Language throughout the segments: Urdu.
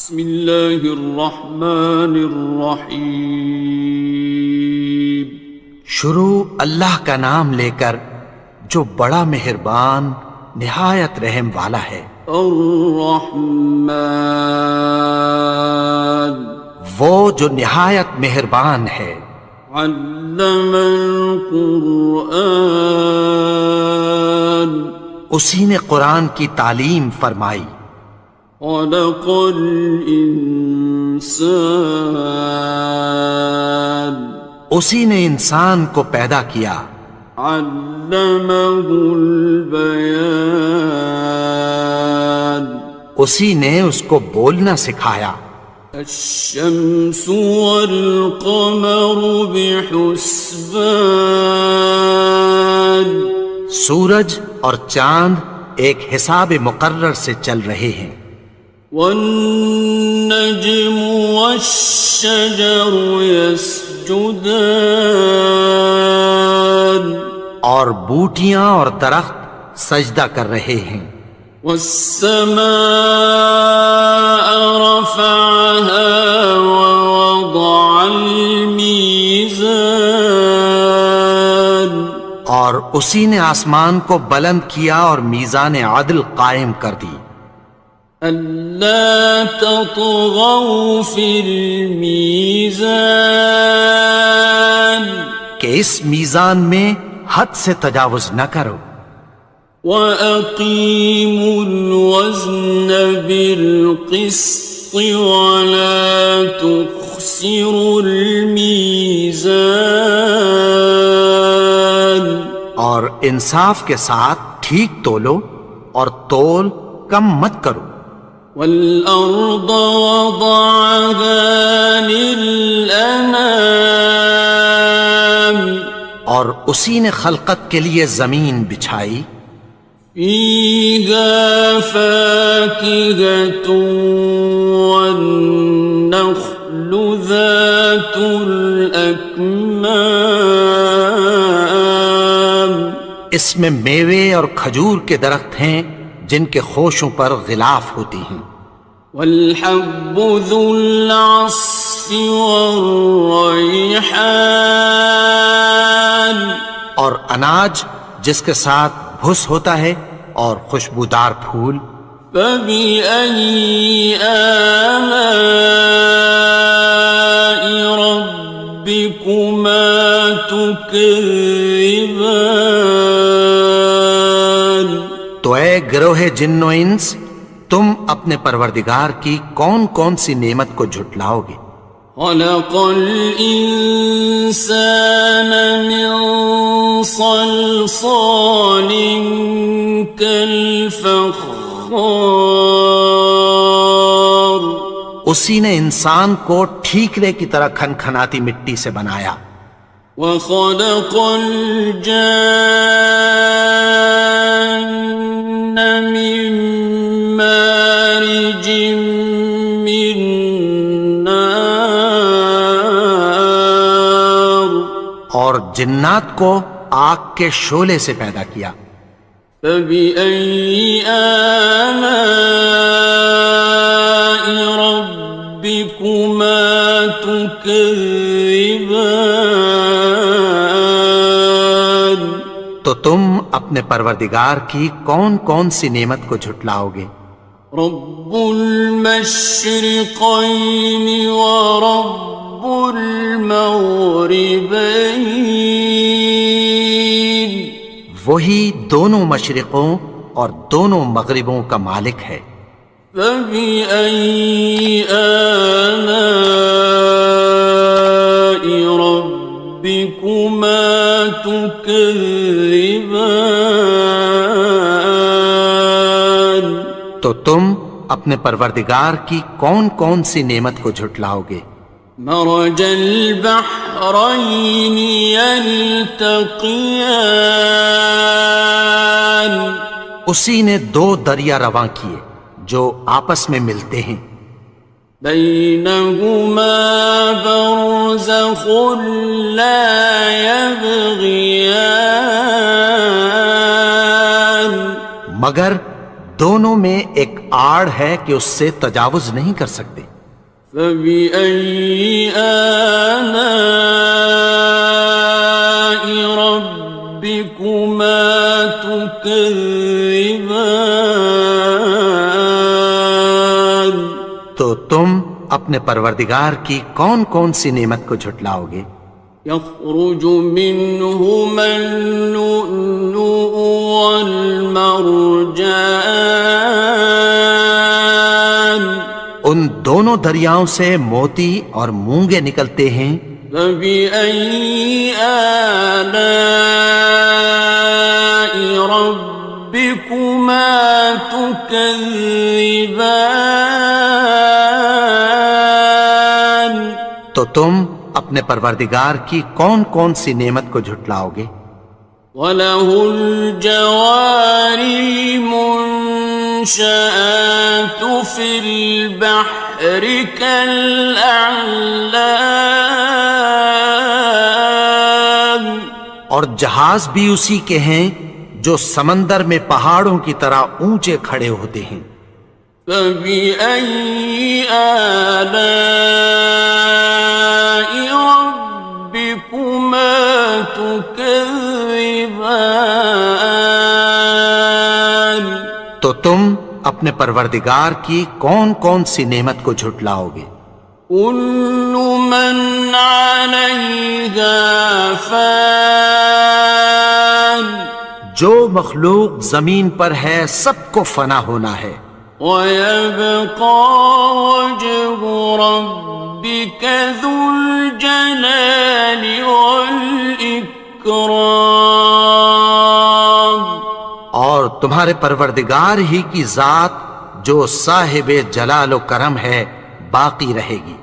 بسم اللہ الرحمن الرحیم۔ شروع اللہ کا نام لے کر جو بڑا مہربان نہایت رحم والا ہے۔ الرحمن، وہ جو نہایت مہربان ہے۔ علم القرآن، اسی نے قرآن کی تعلیم فرمائی۔ خلق الانسان، اسی نے انسان کو پیدا کیا۔ علمہ البیان، اسی نے اس کو بولنا سکھایا۔ الشمس والقمر بحسبان، سورج اور چاند ایک حساب مقرر سے چل رہے ہیں۔ والنجم والشجر يسجدان، اور بوٹیاں اور درخت سجدہ کر رہے ہیں۔ والسماء رفعها ووضع الميزان، اور اسی نے آسمان کو بلند کیا اور میزان عدل قائم کر دی۔ ألا تطغوا في الميزان، کہ اس میزان میں حد سے تجاوز نہ کرو۔ وَأَقِيمُوا الْوَزْنَ بِالْقِسْطِ وَلَا تُخْسِرُوا الْمِيزَانَ، اور انصاف کے ساتھ ٹھیک تولو اور تول کم مت کرو۔ وَالْأَرْضَ وَضَعَهَا لِلْأَنَامِ، اور اسی نے خلقت کے لیے زمین بچھائی۔ فِيهَا فَاكِهَةٌ وَالنَّخْلُ ذَاتُ الْأَكْمَامِ، اس میں میوے اور کھجور کے درخت ہیں جن کے خوشوں پر غلاف ہوتی ہیں۔ وَالْحَبُّ ذُو الْعَصْفِ وَالرَّيْحَانِ، اور اناج جس کے ساتھ بھس ہوتا ہے اور خوشبودار پھول۔ فَبِأَيِّ آلَاءِ رَبِّكُمَا تُكَذِّبَانِ، تو اے گروہ جن و انس، تم اپنے پروردگار کی کون کون سی نعمت کو جھٹلاؤ گے؟ خَلَقَ الْإِنسَانَ مِنْ صَلْصَالٍ كَالْفَخَّارِ، اسی نے انسان کو ٹھیکرے کی طرح کھنکھناتی مٹی سے بنایا۔ وَخَلَقَ الْجَانَّ مِن مَّارِجٍ مِّن نَّارٍ، اور جنات کو آگ کے شعلے سے پیدا کیا۔ فَبِأَيِّ آلَاءِ رَبِّكُمَا تُكَذِّبَانِ، تو تم اپنے پروردگار کی کون کون سی نعمت کو جھٹلاؤ گے؟ رب المشرقین ورب المغربین، وہی دونوں مشرقوں اور دونوں مغربوں کا مالک ہے۔ فَبِأَيِّ آلَاءِ رَبِّكُمَا تُكَذِّبَانِ، تو تم اپنے پروردگار کی کون کون سی نعمت کو جھٹلاؤ گے؟ مرج البحرین یلتقیان، اسی نے دو دریا رواں کیے جو آپس میں ملتے ہیں۔ بینہما برزخ لا یبغیان، مگر دونوں میں ایک آڑ ہے کہ اس سے تجاوز نہیں کر سکتے۔ فبأي آلاء ربكما تكذبان؟ تو تم اپنے پروردگار کی کون کون سی نعمت کو جھٹلاؤ گے؟ يخرج منهما اللؤلؤ والمرجان، ان دونوں دریاؤں سے موتی اور مونگے نکلتے ہیں۔ فبأي آلاء ربكما تكذبان؟ تو تم اپنے پروردگار کی کون کون سی نعمت کو جھٹلاؤ گے؟ وَلَهُ الْجَوَارِ الْمُنشَآتُ فِي الْبَحْرِ كَالْأَعْلَامِ، اور جہاز بھی اسی کے ہیں جو سمندر میں پہاڑوں کی طرح اونچے کھڑے ہوتے ہیں۔ فَبِأَيِّ آلَاءِ رَبِّكُمَا تُكَذِّبَانِ؟ تو تم اپنے پروردگار کی کون کون سی نعمت کو جھٹلاؤ گے؟ كُلُّ مَنْ عَلَيْهَا فَانٍ، جو مخلوق زمین پر ہے سب کو فنا ہونا ہے۔ وَيَبْقَى وَجْهُ رَبِّكَ ذُو الْجَلَالِ وَالْإِكْرَامِ، اور تمہارے پروردگار ہی کی ذات جو صاحب جلال و کرم ہے باقی رہے گی۔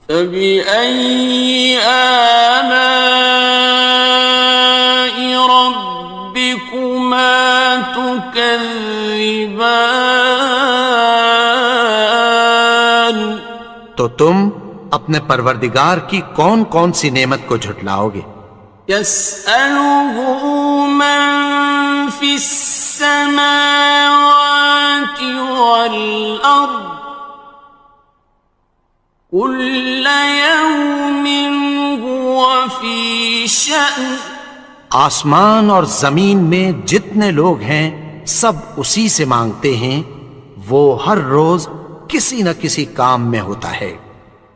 فَبِأَيِّ آلَاءِ رَبِّكُمَا تُكَذِّبَانِ؟ تو تم اپنے پروردگار کی کون کون سی نعمت کو جھٹلاؤ گے؟ يَسْأَلُهُ مَن فِي السَّمَاوَاتِ وَالْأَرْضِ كُلَّ يَوْمٍ هُوَ فِي شَأْنٍ، آسمان اور زمین میں جتنے لوگ ہیں سب اسی سے مانگتے ہیں، وہ ہر روز کسی نہ کسی کام میں ہوتا ہے۔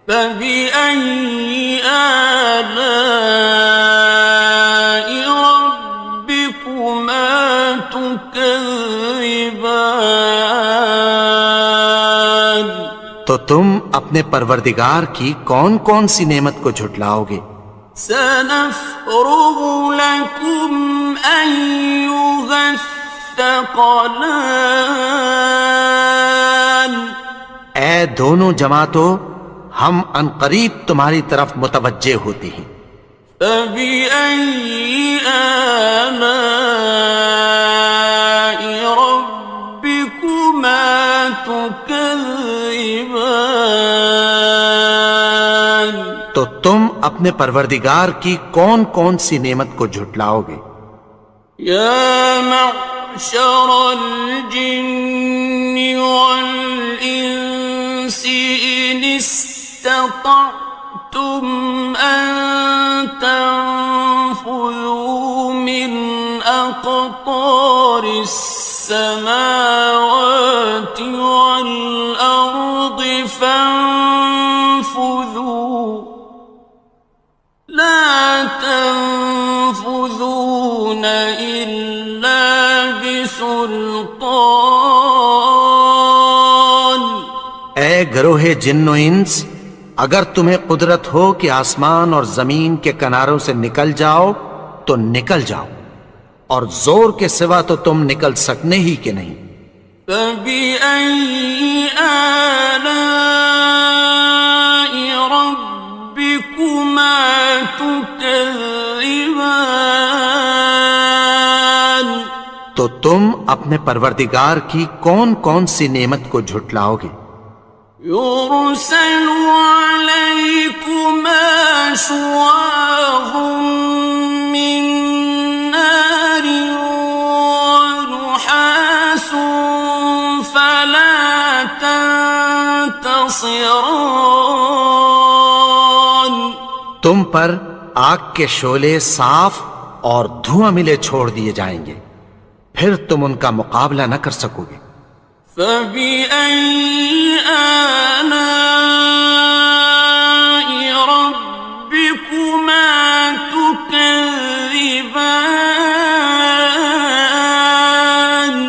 فَبِأَيِّ آلَاءِ رَبِّكُمَا تُكَذِّبَانِ؟ تو تم اپنے پروردگار کی کون کون سی نعمت کو جھٹلاؤ گے؟ سَنَفْرُغُ لَكُمْ أَيُّهَ الثَّقَلَانِ، اے دونوں جماعتوں، ہم عنقریب تمہاری طرف متوجہ ہوتے ہیں۔ فَبِأَيِّ آلَاءِ رَبِّكُمَا تُكَذِّبَانِ؟ تو تم اپنے پروردگار کی کون کون سی نعمت کو جھٹلاؤ گے؟ يَا مَعْشَرَ الْجِنِّ وَالْإِنسِ إِنِ اسْتَطَعْتُمْ أَن تَنفُذُوا مِنْ أَقْطَارِ السَّمَاوَاتِ وَالْأَرْضِ فَانفُذُوا لَا تَنفُذُونَ إِلَّا بِسُلْطَانٍ۔ اے گروہ جن و انس، اگر تمہیں قدرت ہو کہ آسمان اور زمین کے کناروں سے نکل جاؤ تو نکل جاؤ، اور زور کے سوا تو تم نکل سکنے ہی کہ نہیں۔ فَبِأَيِّ آلَاءِ رَبِّكُمَا تُكَذِّبَانِ؟ تو تم اپنے پروردگار کی کون کون سی نعمت کو جھٹلاؤ گے؟ يُرْسَلُ عَلَيْكُمَا شُوَاظٌ مِّن نَّارٍ وَنُحَاسٌ خاصران. تم پر آگ کے شعلے صاف اور دھواں ملے چھوڑ دیے جائیں گے، پھر تم ان کا مقابلہ نہ کر سکو گے۔ فَبِأَيِّ آلَاءِ رَبِّكُمَا تُكَذِّبَانِ.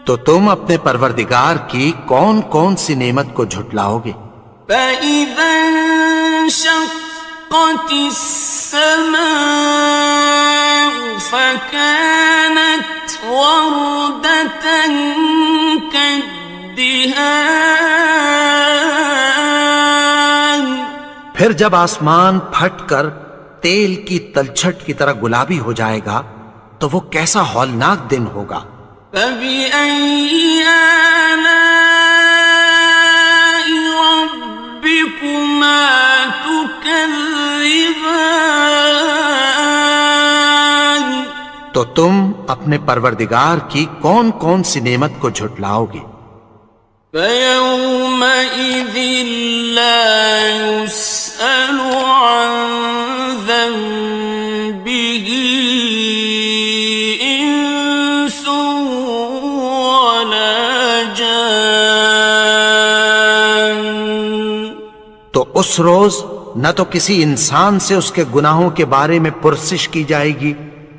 تو تم اپنے پروردگار کی کون کون سی نعمت کو جھٹلاؤ گے؟ فَإِذَا انشَقَّتِ السَّمَاءُ فَكَانَتْ وَرْدَةً كَالدِّهَانِ. پھر جب آسمان پھٹ کر تیل کی تلچھٹ کی طرح گلابی ہو جائے گا تو وہ کیسا ہولناک دن ہوگا۔ فَبِأَيِّ آلَاءِ رَبِّكُمَا تُكَذِّبَانِ. تو تم اپنے پروردگار کی کون کون سی نعمت کو جھٹلاؤ گے؟ فَيَوْمَئِذٍ لَا يُسْأَلُ عَنْ ذَنبِهِ إِنسٌ وَلَا جَانٌ. تو اس روز نہ تو کسی انسان سے اس کے گناہوں کے بارے میں پرسش کی جائے گی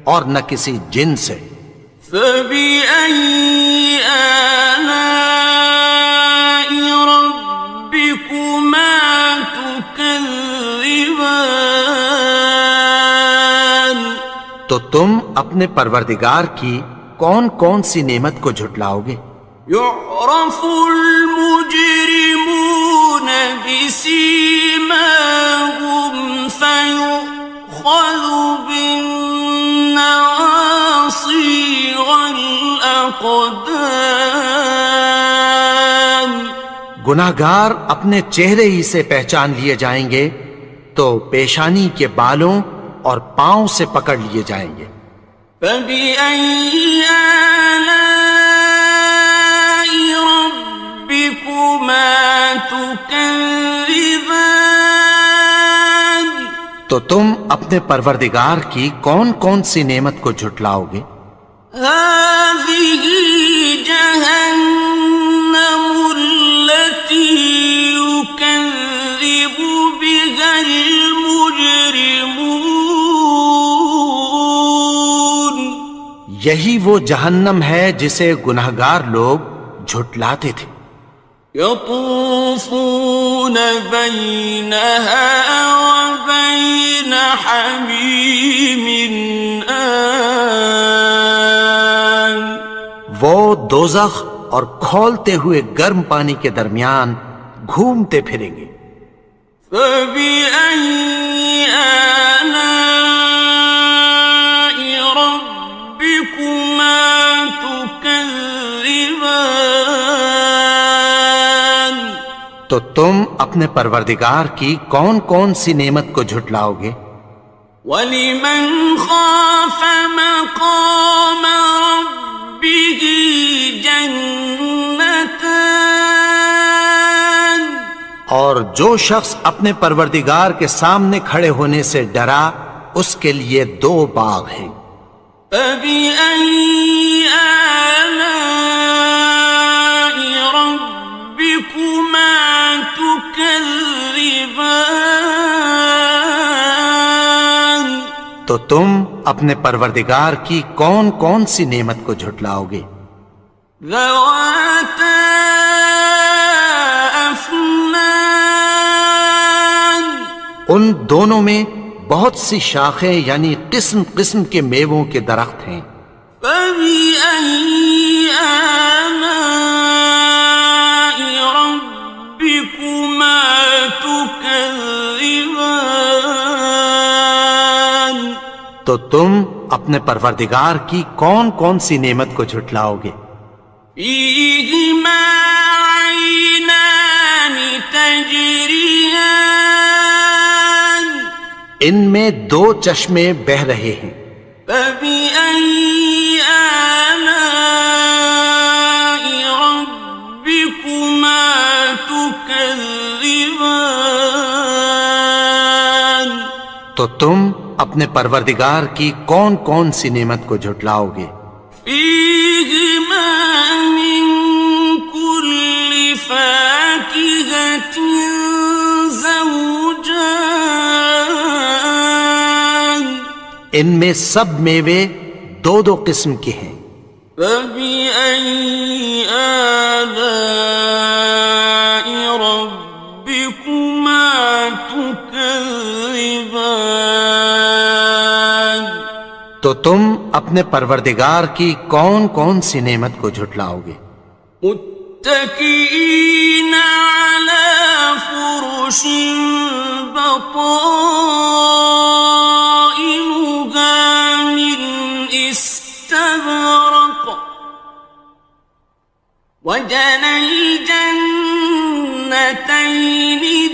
اور نہ کسی جن سے۔ فَبِأَيِّ آلَاءِ رَبِّكُمَا تُكَذِّبَانِ. تو تم اپنے پروردگار کی کون کون سی نعمت کو جھٹلاؤ گے؟ يُعْرَفُ الْمُجْرِمُونَ بِسِيمَاهُمْ فَيُؤْخَذُ بِالنَّوَاصِي وَالْأَقْدَامِ. گناہگار اپنے چہرے ہی سے پہچان لیے جائیں گے تو پیشانی کے بالوں اور پاؤں سے پکڑ لیے جائیں گے۔ فَبِأَيِّ آلَاءِ رَبِّكُمَا تُكَذِّبَانِ. تو تم اپنے پروردگار کی کون کون سی نعمت کو جھٹلاؤ گے؟ هَٰذِهِ جَهَنَّمُ الَّتِي يُكَذِّبُ بِهَا الْمُجْرِمُونَ. یہی وہ جہنم ہے جسے گناہگار لوگ جھٹلاتے تھے۔ يَطُوفُونَ بَيْنَهَا وَبَيْنَ حَمِيمٍ آنٍ. وہ دوزخ اور کھولتے ہوئے گرم پانی کے درمیان گھومتے پھریں گے۔ فَبِأَيِّ آلَاءِ رَبِّكُمَا تُكَذِّبَانِ. تو تم اپنے پروردگار کی کون کون سی نعمت کو جھٹلاؤ گے؟ وَلِمَنْ خَافَ مَقَامَ رَبِّهِ جَنَّتَانِ. اور جو شخص اپنے پروردگار کے سامنے کھڑے ہونے سے ڈرا اس کے لیے دو باغ ہیں۔ فَبِأَيِّ آلَاءِ رَبِّكُمَا تُكَذِّبَانِ. تو تم اپنے پروردگار کی کون کون سی نعمت کو جھٹلاؤ گے؟ ذَوَاتَا أَفْنَانٍ. ان دونوں میں بہت سی شاخیں یعنی قسم قسم کے میووں کے درخت ہیں۔ فَبِأَيِّ آلَاءِ رَبِّكُمَا تُكَذِّبَانِ. تو تم اپنے پروردگار کی کون کون سی نعمت کو جھٹلاؤ گے؟ فِيهِمَا عَيْنَانِ تَجْرِيَانِ. ان میں دو چشمے بہہ رہے ہیں۔ فَبِأَيِّ آلَاءِ رَبِّكُمَا تُكَذِّبَانِ. تكذبان تو تم اپنے پروردگار کی کون کون سی نعمت کو جھٹلاؤ گے؟ فيهما من كل فاكهة زوجان ان میں سب میوے دو دو قسم کے ہیں۔ فبأي آلاء ربكما تكذبان تو تم اپنے پروردگار کی کون کون سی نعمت کو جھٹلاؤ گے؟ متكئين على فرش بطائنها من استبرق وجنى الجنتين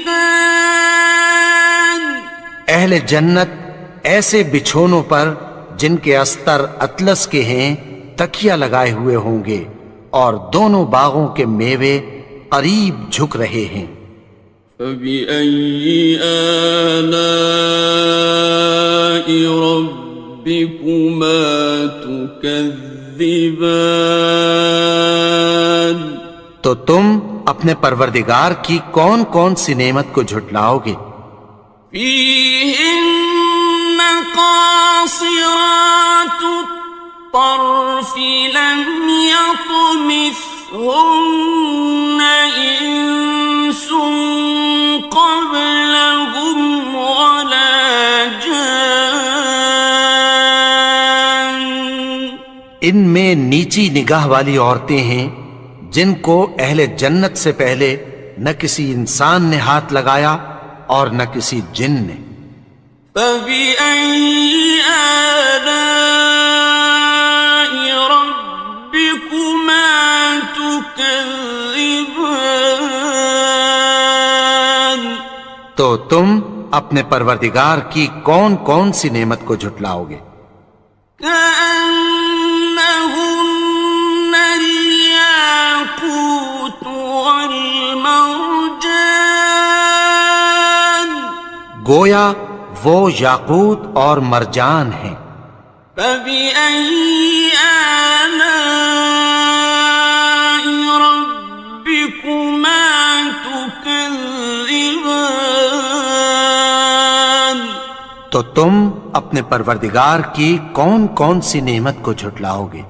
دان اہل جنت ایسے بچھونوں پر جن کے استر اطلس کے ہیں تکیہ لگائے ہوئے ہوں گے، اور دونوں باغوں کے میوے قریب جھک رہے ہیں۔ فبأي آلاء ربكما تكذبان تو تم اپنے پروردگار کی کون کون سی نعمت کو جھٹلاؤ گے؟ فيهن قاصرات الطرف لم يطمثهن إنس قبلهم ولا جان ان میں نیچی نگاہ والی عورتیں ہیں جن کو اہل جنت سے پہلے نہ کسی انسان نے ہاتھ لگایا اور نہ کسی جن نے۔ فبأي آلاء ربكما تكذبان تو تم اپنے پروردگار کی کون کون سی نعمت کو جھٹلاؤ گے؟ كأنهن الياقوت والمرجان گویا وہ یاقوت اور مرجان ہیں۔ فبأي آلاء ربكما تكذبان تو تم اپنے پروردگار کی کون کون سی نعمت کو جھٹلاؤ گے؟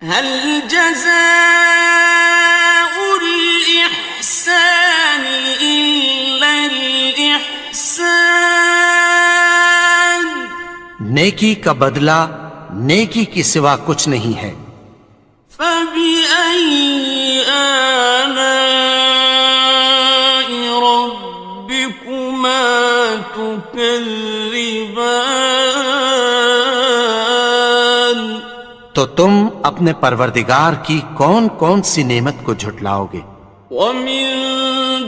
هل جزاء الإحسان إلا الإحسان نیکی کا بدلہ نیکی کی سوا کچھ نہیں ہے۔ فبأي آلاء ربكما تكذبان تو تم اپنے پروردگار کی کون کون سی نعمت کو جھٹلاؤ گے؟ ومن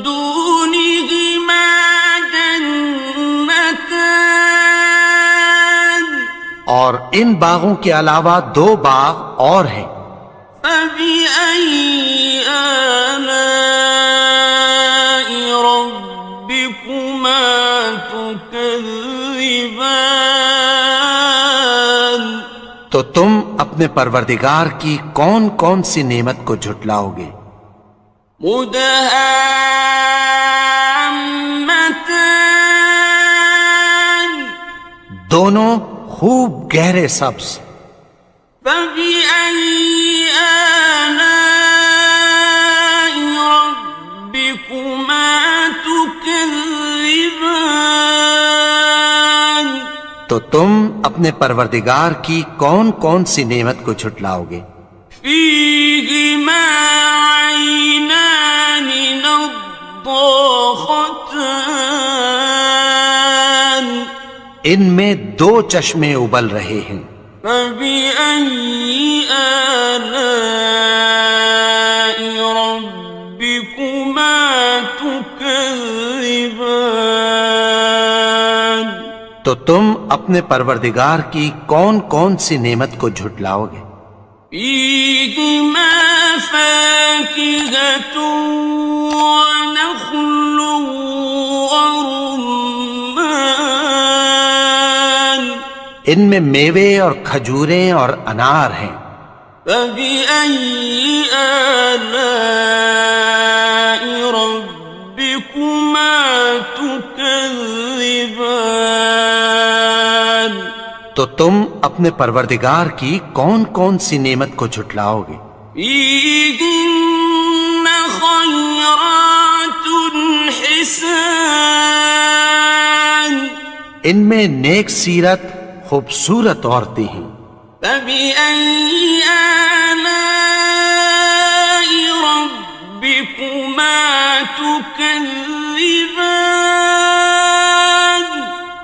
دونهما جنتان اور ان باغوں کے علاوہ دو باغ اور ہیں۔ فبأي آلاء ربكما تكذبان تو تم اپنے پروردگار کی کون کون سی نعمت کو جھٹلاؤ گے؟ مدهامتان دونوں خوب گہرے سبز۔ فبأي آلاء ربكما تكذبان تو تم اپنے پروردگار کی کون کون سی نعمت کو جھٹلاؤ گے؟ فيهما عينان نضاختان ان میں دو چشمے ابل رہے ہیں۔ فبأي آلاء ربكما تكذبان تو تم اپنے پروردگار کی کون کون سی نعمت کو جھٹلاؤ گے؟ فيهما فاكهة ونخل ورمان ان میں میوے اور کھجوریں اور انار ہیں. فبأي آلاء ربكما تكذبان تو تم اپنے پروردگار کی کون کون سی نعمت کو جھٹلاؤ گے؟ فيهن خيرات حسان ان میں نیک سیرت خوبصورت عورتیں ہیں. فبأي آلاء ربكما تكذبان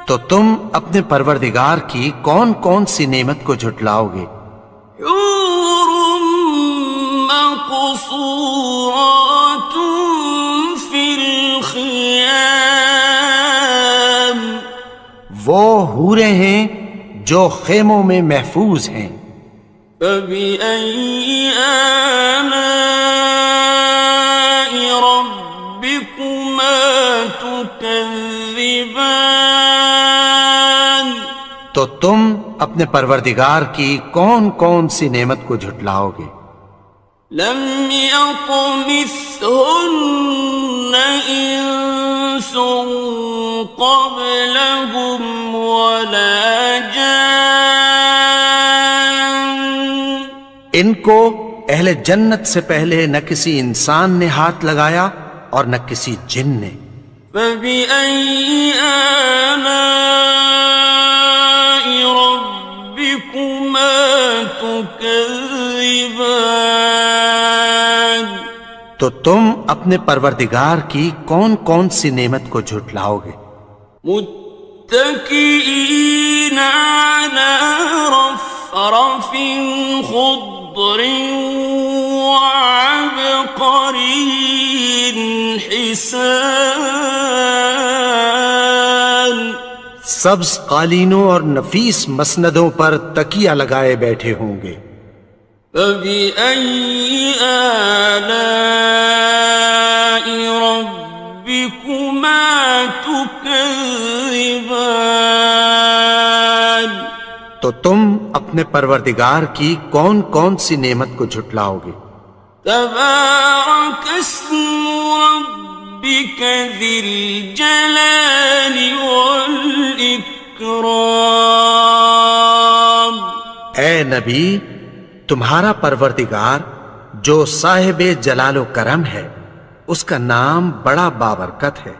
تو تم اپنے پروردگار کی کون کون سی نعمت کو جھٹلاؤ گے؟ حور مقصورات في الخيام وہ حوریں ہیں جو خیموں میں محفوظ ہیں. فبأي آلاء ربكما تكذبان تو تم اپنے پروردگار کی کون کون سی نعمت کو جھٹلاؤ گے؟ لم يطمثهن إنس قبلهم ولا جان ان کو اہل جنت سے پہلے نہ کسی انسان نے ہاتھ لگایا اور نہ کسی جن نے. فبأي آلاء ربكما تكذبان تو تم اپنے پروردگار کی کون کون سی نعمت کو جھٹلاؤ گے؟ متكئين على رفرف خضر وعبقري حسان سبز قالینوں اور نفیس مسندوں پر تکیہ لگائے بیٹھے ہوں گے. فبأي آلاء ربكما تكذبان تو تم اپنے پروردگار کی کون کون سی نعمت کو جھٹلاؤ گے؟ تبارك اسم ربك ذي الجلال والإكرام اے نبی، تمہارا پروردگار جو صاحب جلال و کرم ہے، اس کا نام بڑا بابرکت ہے.